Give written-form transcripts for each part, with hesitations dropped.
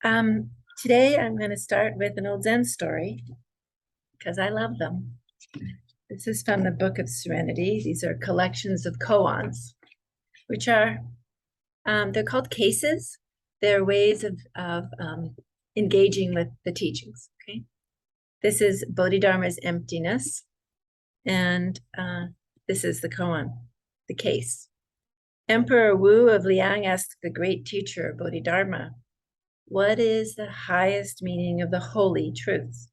Today I'm going to start with an old Zen story because I love them. This is from the Book of Serenity. These are collections of koans, which are, they're called cases. They're ways of engaging with the teachings, okay? This is Bodhidharma's emptiness, and this is the koan, the case. Emperor Wu of Liang asked the great teacher, Bodhidharma, what is the highest meaning of the holy truths?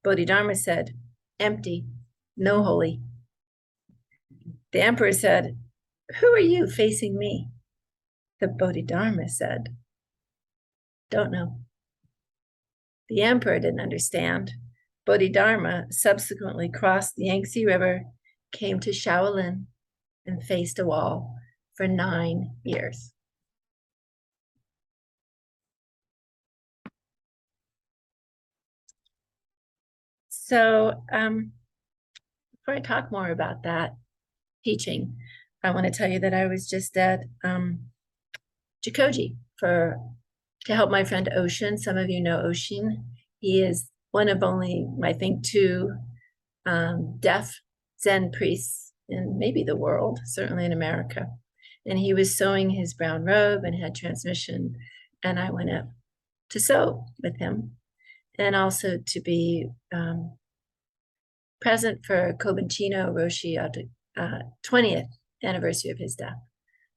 Bodhidharma said, empty, no holy. The emperor said, who are you facing me? The Bodhidharma said, don't know. The emperor didn't understand. Bodhidharma subsequently crossed the Yangtze River, came to Shaolin, and faced a wall for 9 years. So before I talk more about that teaching, I want to tell you that I was just at Jikoji to help my friend Ocean. Some of you know Ocean. He is one of only, I think, 2 deaf Zen priests in maybe the world, certainly in America. And he was sewing his brown robe and had transmission. And I went up to sew with him and also to be present for Kobun Chino Roshi 20th anniversary of his death.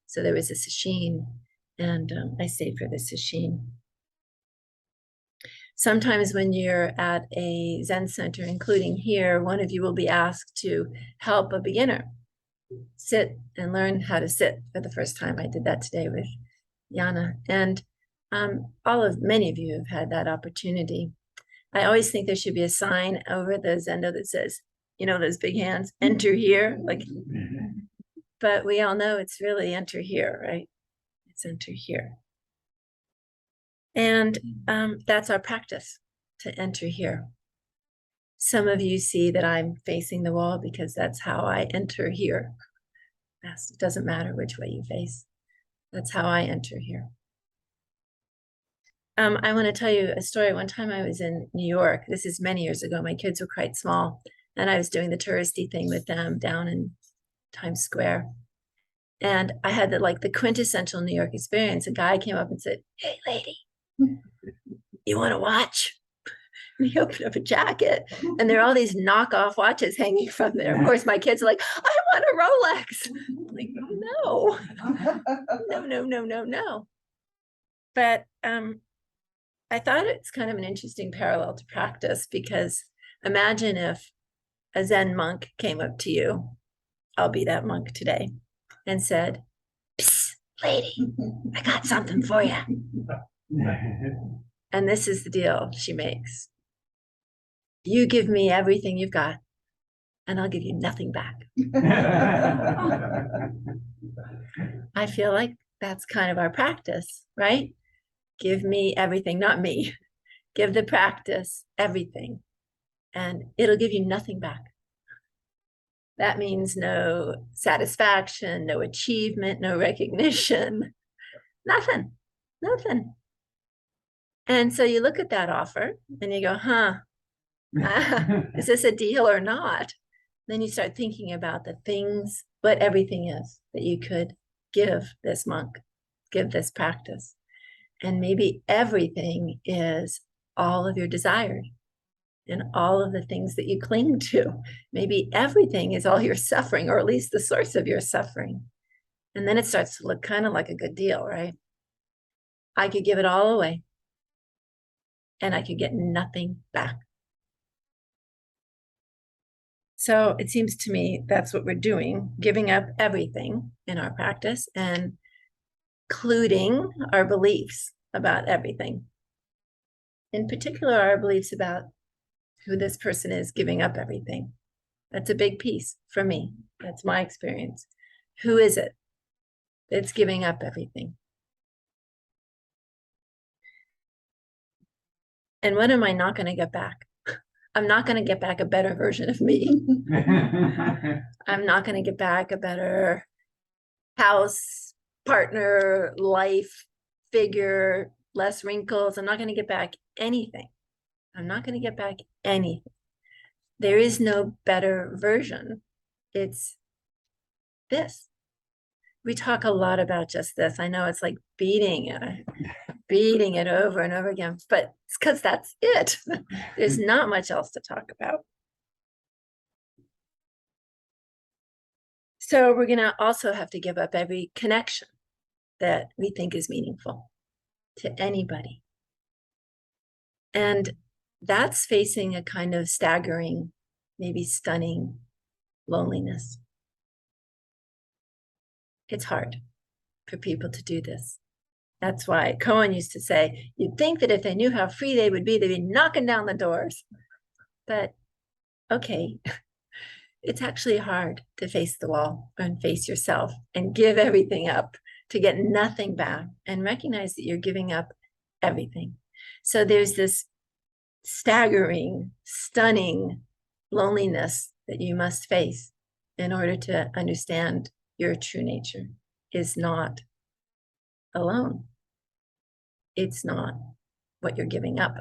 So there was a sesshin, and I stayed for the sesshin. Sometimes when you're at a Zen center, including here, one of you will be asked to help a beginner sit and learn how to sit for the first time. I did that today with Yana, and many of you have had that opportunity. I always think there should be a sign over the zendo that says, you know, those big hands, enter here, like, but we all know it's really enter here, right? It's enter here. And that's our practice, to enter here. Some of you see that I'm facing the wall because that's how I enter here. It doesn't matter which way you face. That's how I enter here. I want to tell you a story. One time I was in New York. This is many years ago. My kids were quite small, and I was doing the touristy thing with them down in Times Square. And I had the quintessential New York experience. A guy came up and said, hey, lady, you want to watch? And he opened up a jacket, and there are all these knockoff watches hanging from there. Of course, my kids are like, I want a Rolex. I'm like, no. But I thought it's kind of an interesting parallel to practice, because imagine if a Zen monk came up to you, I'll be that monk today, and said, psst, lady, I got something for you. And this is the deal she makes. You give me everything you've got, and I'll give you nothing back. I feel like that's kind of our practice, right? Give me everything, not me. Give the practice everything, and it'll give you nothing back. That means no satisfaction, no achievement, no recognition, nothing. And so you look at that offer and you go, is this a deal or not? Then you start thinking about the things, what everything is that you could give this monk, give this practice. And maybe everything is all of your desires and all of the things that you cling to. Maybe everything is all your suffering, or at least the source of your suffering. And then it starts to look kind of like a good deal, right? I could give it all away, and I could get nothing back. So it seems to me that's what we're doing, giving up everything in our practice, and including our beliefs about everything. In particular, our beliefs about who this person is giving up everything. That's a big piece for me. That's my experience. Who is it that's giving up everything? And what am I not going to get back? I'm not going to get back a better version of me. I'm not going to get back a better house, partner, life, figure, less wrinkles. I'm not going to get back anything. I'm not going to get back anything. There is no better version. It's this. We talk a lot about just this. I know it's like beating it over and over again, but it's because that's it. There's not much else to talk about. So we're going to also have to give up every connection that we think is meaningful to anybody. And that's facing a kind of staggering, maybe stunning loneliness. It's hard for people to do this. That's why Koan used to say, you'd think that if they knew how free they would be, they'd be knocking down the doors. But okay, it's actually hard to face the wall and face yourself and give everything up, to get nothing back and recognize that you're giving up everything. So there's this staggering, stunning loneliness that you must face in order to understand your true nature is not alone. It's not what you're giving up.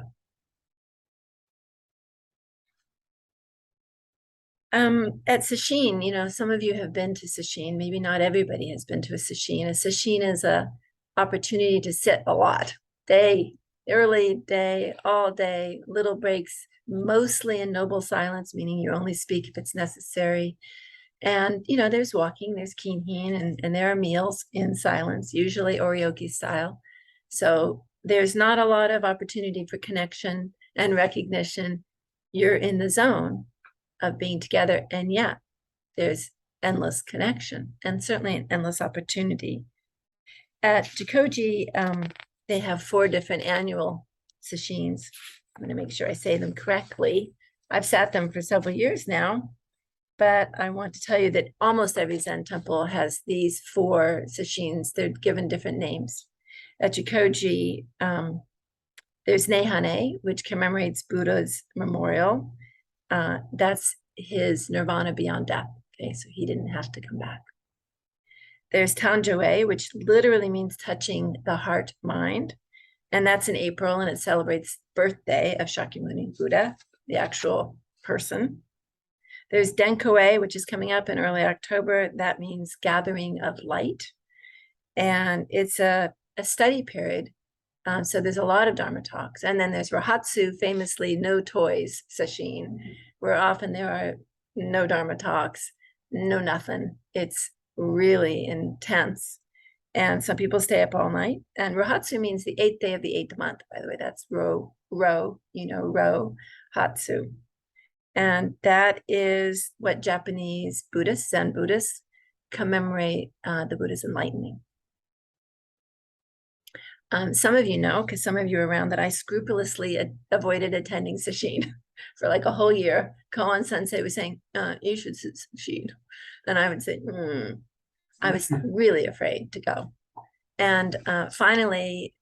At sesshin, some of you have been to sesshin. Maybe not everybody has been to a sesshin. A sesshin is a opportunity to sit a lot, day, early day, all day, little breaks, mostly in noble silence, meaning you only speak if it's necessary. And, there's walking, there's kinhin, and there are meals in silence, usually oryoki style. So there's not a lot of opportunity for connection and recognition. You're in the zone of being together. And yeah, there's endless connection and certainly an endless opportunity. At Jikoji, they have 4 different annual sessins. I'm going to make sure I say them correctly. I've sat them for several years now, but I want to tell you that almost every Zen temple has these 4 sessins. They're given different names. At Jikoji, there's Neihane, which commemorates Buddha's memorial. That's his nirvana beyond death. Okay, so he didn't have to come back. There's Tanjoe, which literally means touching the heart mind. And that's in April, and it celebrates the birthday of Shakyamuni Buddha, the actual person. There's Denkoe, which is coming up in early October. That means gathering of light. And it's a study period. So there's a lot of Dharma talks. And then there's Rahatsu, famously no toys sesshin, where often there are no Dharma talks, no nothing. It's really intense. And some people stay up all night. And Rahatsu means the 8th day of the 8th month, by the way. That's ro, hatsu. And that is what Japanese Buddhists, Zen Buddhists, commemorate the Buddha's enlightening. Some of you know, because some of you are around, that I scrupulously avoided attending sesshin for like a whole year. Koan Sensei was saying, you should sit sesshin. And I would say, I was really afraid to go. And finally,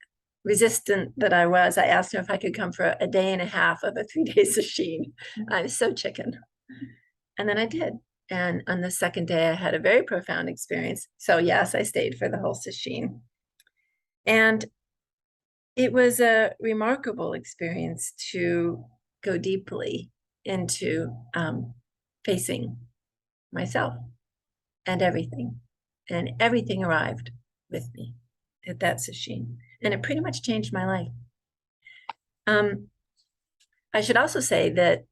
resistant that I was, I asked him if I could come for a day and a half of a 3-day sesshin. I was so chicken. And then I did. And on the second day, I had a very profound experience. So yes, I stayed for the whole sesshin. And it was a remarkable experience to go deeply into facing myself and everything. And everything arrived with me at that sesshin. And it pretty much changed my life. I should also say that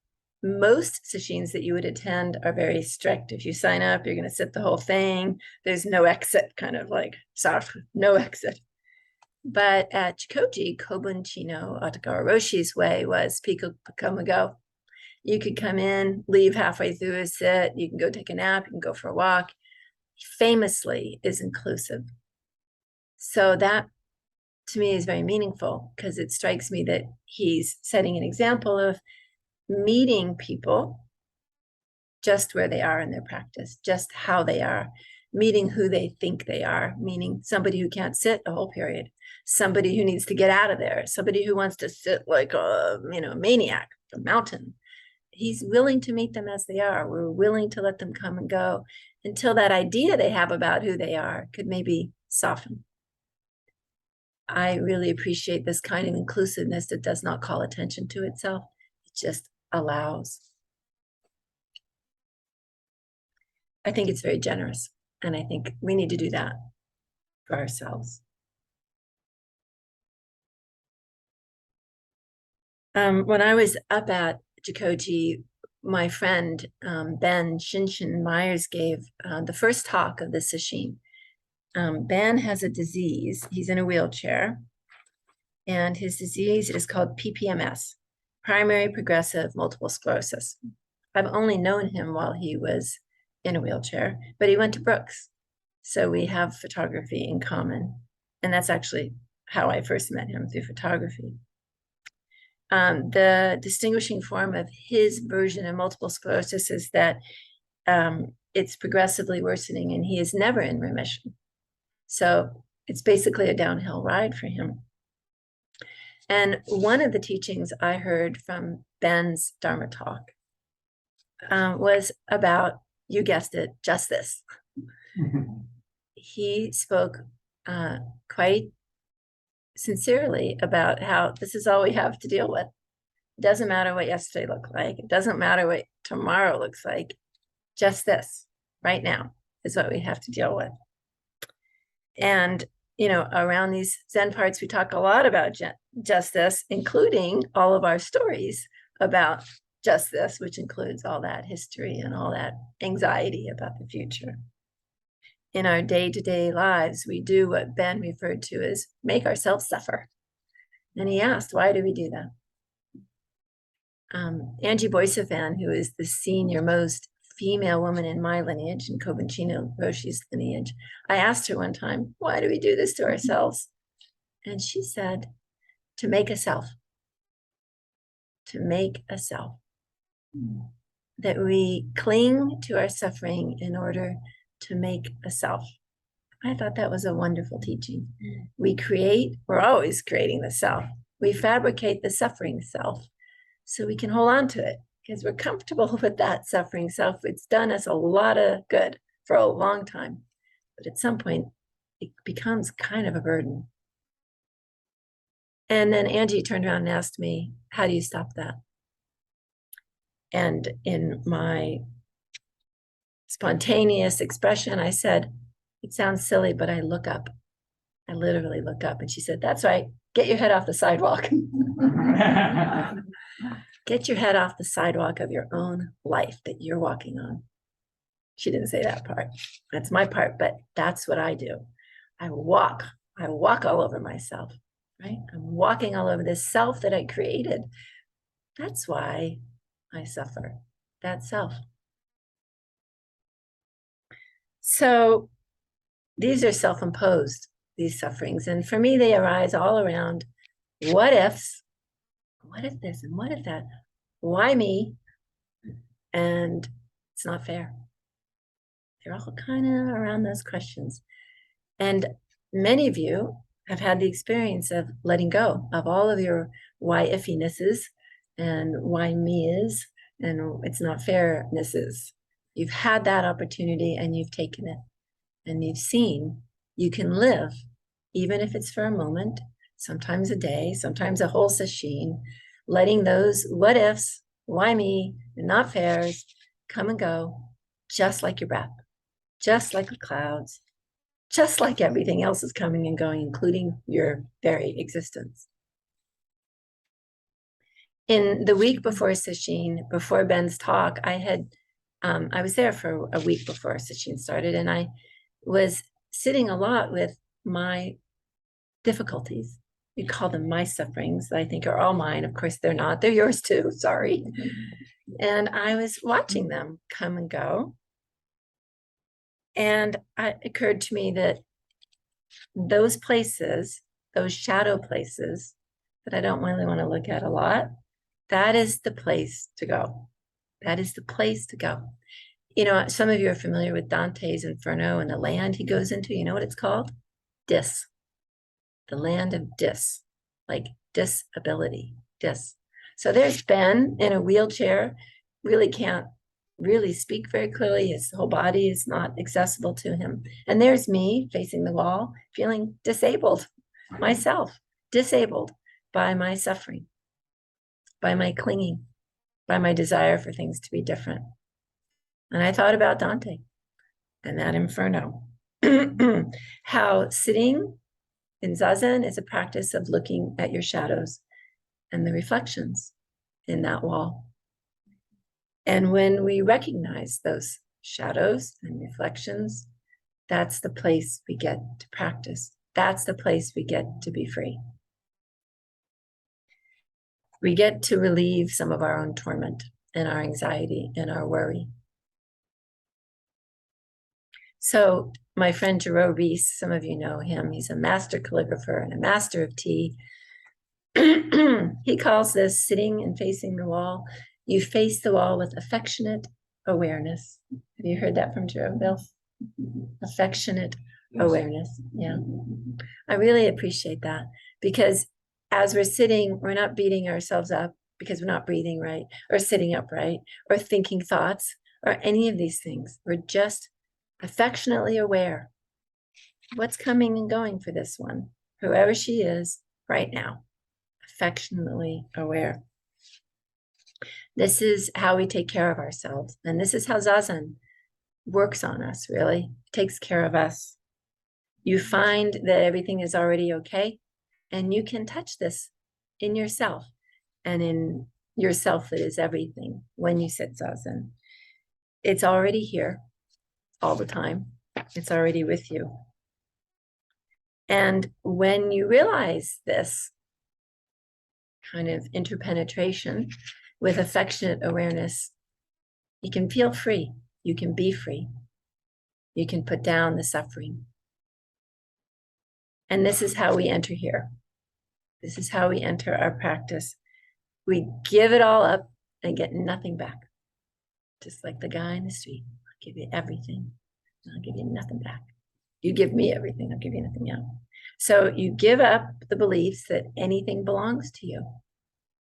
most sessins that you would attend are very strict. If you sign up, you're going to sit the whole thing. There's no exit, kind of like zafu, no exit. But at Jikoji, Kobun Chino Ottogawa Roshi's way was piko come and go. You could come in, leave halfway through a sit. You can go take a nap. You can go for a walk. Famously is inclusive. So that to me is very meaningful, because it strikes me that he's setting an example of meeting people just where they are in their practice, just how they are, meeting who they think they are, meaning somebody who can't sit a whole period, somebody who needs to get out of there, somebody who wants to sit like a maniac, a mountain. He's willing to meet them as they are. We're willing to let them come and go until that idea they have about who they are could maybe soften. I really appreciate this kind of inclusiveness that does not call attention to itself. It just allows. I think it's very generous, and I think we need to do that for ourselves. When I was up at Jikoji, my friend Ben Shinshin Myers gave the first talk of the sesshin. Ben has a disease. He's in a wheelchair, and his disease is called PPMS, primary progressive multiple sclerosis. I've only known him while he was in a wheelchair, but he went to Brooks. So we have photography in common. And that's actually how I first met him, through photography. The distinguishing form of his version of multiple sclerosis is that it's progressively worsening, and he is never in remission. So it's basically a downhill ride for him. And one of the teachings I heard from Ben's Dharma talk was about, you guessed it, justice. He spoke quite sincerely about how this is all we have to deal with. It doesn't matter what yesterday looked like. It doesn't matter what tomorrow looks like. Just this right now is what we have to deal with. And, you know, around these Zen parts, we talk a lot about justice, including all of our stories about justice, which includes all that history and all that anxiety about the future. In our day-to-day lives, we do what Ben referred to as make ourselves suffer. And he asked, why do we do that? Angie Boisafan, who is the senior most female woman in my lineage, in Kobun Chino Roshi's lineage, I asked her one time, why do we do this to ourselves? And she said, to make a self. To make a self. That we cling to our suffering in order to make a self. I thought that was a wonderful teaching. We're always creating the self. We fabricate the suffering self so we can hold on to it because we're comfortable with that suffering self. It's done us a lot of good for a long time, but at some point it becomes kind of a burden. And then Angie turned around and asked me, how do you stop that? And in my spontaneous expression, I said, it sounds silly, but I look up. I literally look up. And she said, that's right. Get your head off the sidewalk. Get your head off the sidewalk of your own life that you're walking on. She didn't say that part. That's my part, but that's what I do. I walk all over myself, right? I'm walking all over this self that I created. That's why I suffer, that self. So these are self-imposed, these sufferings. And for me, they arise all around what ifs, what if this and what if that? Why me? And it's not fair. They're all kind of around those questions. And many of you have had the experience of letting go of all of your why iffinesses and why me is and it's not fairnesses. You've had that opportunity and you've taken it. And you've seen you can live, even if it's for a moment, sometimes a day, sometimes a whole sesshin, letting those what ifs, why me, and not fairs come and go, just like your breath, just like the clouds, just like everything else is coming and going, including your very existence. In the week before sesshin, before Ben's talk, I was there for a week before sesshin started, and I was sitting a lot with my difficulties. You call them my sufferings, that I think are all mine. Of course, they're not. They're yours too. Sorry. And I was watching them come and go. And it occurred to me that those places, those shadow places that I don't really want to look at a lot, that is the place to go. That is the place to go. You know, some of you are familiar with Dante's Inferno and the land he goes into. You know what it's called? Dis. The land of dis, like disability, dis. So there's Ben in a wheelchair, really can't really speak very clearly. His whole body is not accessible to him. And there's me facing the wall, feeling disabled, myself, disabled by my suffering, by my clinging, by my desire for things to be different. And I thought about Dante and that inferno. How sitting in Zazen is a practice of looking at your shadows and the reflections in that wall. And when we recognize those shadows and reflections, that's the place we get to practice. That's the place we get to be free. We get to relieve some of our own torment and our anxiety and our worry. So my friend Jerome Reese, some of you know him, he's a master calligrapher and a master of tea. He calls this sitting and facing the wall. You face the wall with affectionate awareness. Have you heard that from Jerome, Bill? Affectionate awareness. Yeah. I really appreciate that, because as we're sitting, we're not beating ourselves up because we're not breathing right, or sitting upright, or thinking thoughts, or any of these things. We're just affectionately aware of what's coming and going for this one, whoever she is right now. Affectionately aware. This is how we take care of ourselves. And this is how Zazen works on us, really. It takes care of us. You find that everything is already okay, and you can touch this in yourself, and in yourself that is everything when you sit Zazen. It's already here all the time. It's already with you. And when you realize this kind of interpenetration with affectionate awareness, you can feel free. You can be free. You can put down the suffering. And this is how we enter here. This is how we enter our practice. We give it all up and get nothing back. Just like the guy in the street. I'll give you everything. I'll give you nothing back. You give me everything. I'll give you nothing else. So you give up the beliefs that anything belongs to you.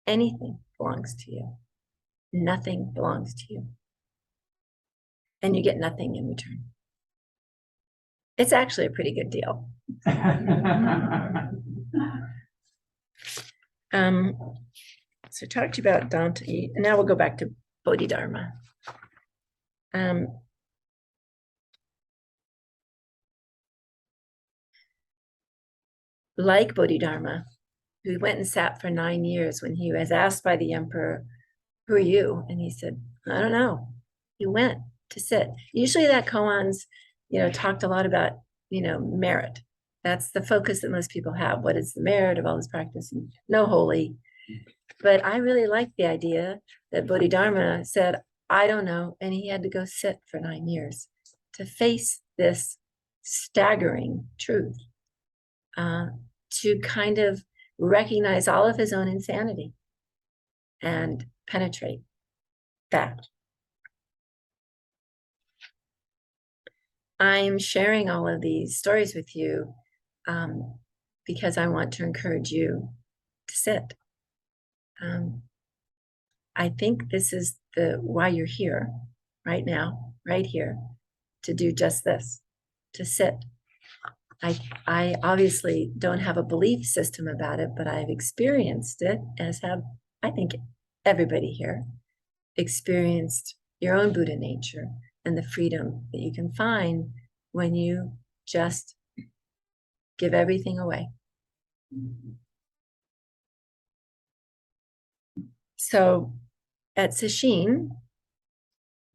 Anything belongs to you. Nothing belongs to you. And you get nothing in return. It's actually a pretty good deal. So I talked to you about Dante, and now we'll go back to Bodhidharma. Like Bodhidharma, who went and sat for 9 years when he was asked by the emperor, "Who are you?" And he said, "I don't know." He went to sit. Usually that koans, talked a lot about, merit. That's the focus that most people have. What is the merit of all this practice? And no holy. But I really like the idea that Bodhidharma said, "I don't know." And he had to go sit for 9 years to face this staggering truth, to kind of recognize all of his own insanity and penetrate that. I'm sharing all of these stories with you because I want to encourage you to sit. I think this is why you're here right now, right here, to do just this, to sit. I obviously don't have a belief system about it, but I've experienced it, as have, I think, everybody here, experienced your own Buddha nature and the freedom that you can find when you just give everything away. So at Sesshin,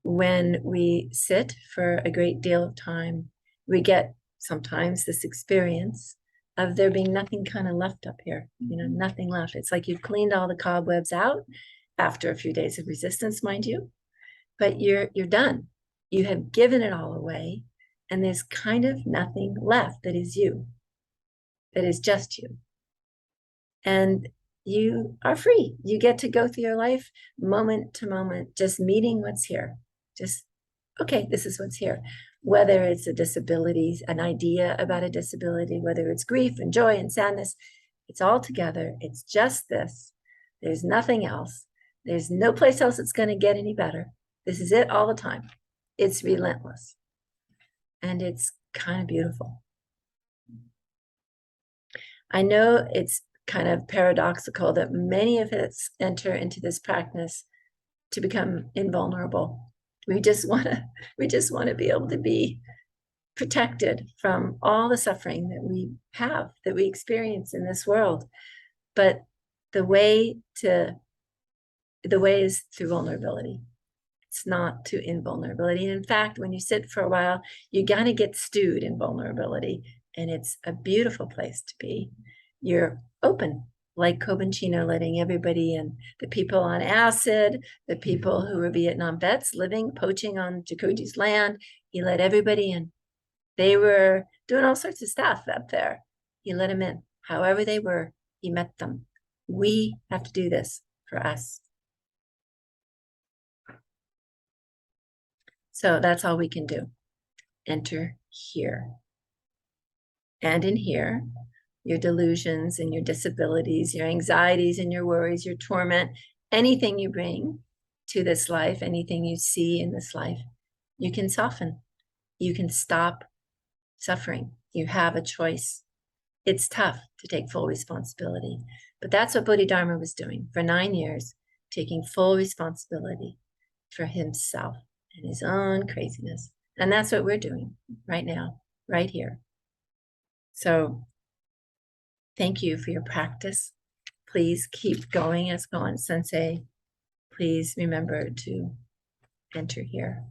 when we sit for a great deal of time, we get sometimes this experience of there being nothing kind of left up here, nothing left. It's like you've cleaned all the cobwebs out after a few days of resistance, mind you, but you're done. You have given it all away, and there's kind of nothing left that is you, that is just you. And you are free. You get to go through your life moment to moment, just meeting what's here. Just, okay, this is what's here. Whether it's a disability, an idea about a disability, whether it's grief and joy and sadness, it's all together. It's just this. There's nothing else. There's no place else it's going to get any better. This is it all the time. It's relentless. And it's kind of beautiful. I know it's kind of paradoxical that many of us enter into this practice to become invulnerable. We just want to be able to be protected from all the suffering that we have, that we experience in this world. But the way is through vulnerability. It's not to invulnerability. And in fact, when you sit for a while, you're gonna get stewed in vulnerability, and it's a beautiful place to be. You're open, like Kobun Chino, letting everybody in, the people on acid, the people who were Vietnam vets living, poaching on Jikoji's land. He let everybody in. They were doing all sorts of stuff up there. He let them in. However they were, he met them. We have to do this for us. So that's all we can do. Enter here. And in here, your delusions and your disabilities, your anxieties and your worries, your torment, anything you bring to this life, anything you see in this life, you can soften. You can stop suffering. You have a choice. It's tough to take full responsibility, but that's what Bodhidharma was doing for 9 years, taking full responsibility for himself and his own craziness. And that's what we're doing right now, right here. So thank you for your practice. Please keep going as Koan Sensei. Please remember to enter here.